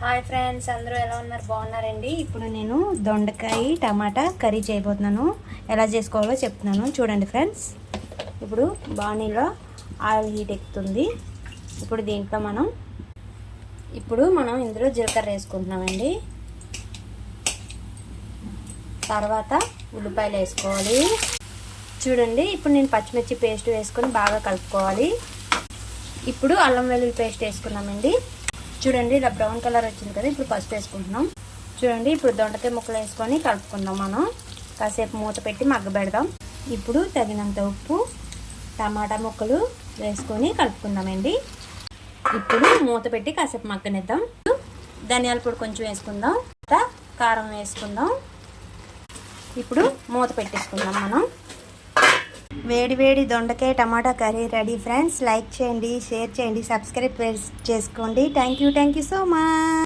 Hi friends, అందరూ ఎలా ఉన్నారు? బాగున్నారండి. ఇప్పుడు నేను దొండకాయ టమాటా కర్రీ చేయబోతున్నాను. ఎలా చేసుకోవాలో చెప్తున్నాను చూడండి ఫ్రెండ్స్. ఇప్పుడు బాణీలో ఆయిల్ హీట్ ఎక్కుతుంది. ఇప్పుడు దీంట్లో మనం ఇందులో జీలకర్ర వేసుకుంటున్నామండి. తర్వాత ఉల్లిపాయలు వేసుకోవాలి. చూడండి, ఇప్పుడు నేను పచ్చిమిర్చి పేస్ట్ వేసుకొని బాగా కలుపుకోవాలి. ఇప్పుడు అల్లం వెల్లుల్లి పేస్ట్ వేసుకున్నామండి. చూడండి, ఇలా బ్రౌన్ కలర్ వచ్చింది కదా. ఇప్పుడు పసుపు వేసుకుంటున్నాం. చూడండి, ఇప్పుడు దొండకాయ ముక్కలు వేసుకొని కలుపుకుందాం. మనం కాసేపు మూత పెట్టి మగ్గబెడదాం. ఇప్పుడు తగినంత ఉప్పు, టమాటా ముక్కలు వేసుకొని కలుపుకుందామండి. ఇప్పుడు మూత పెట్టి కాసేపు మగ్గనిద్దాం. ధనియాల పొడి కొంచెం వేసుకుందాం. కారం వేసుకుందాం. ఇప్పుడు మూత పెట్టేసుకుందాం. మనం వేడి వేడి దొండకాయ టమాటా కర్రీ రెడీ ఫ్రెండ్స్. లైక్ చేయండి, షేర్ చేయండి, సబ్స్క్రైబ్ చేసుకోండి. Thank you so much.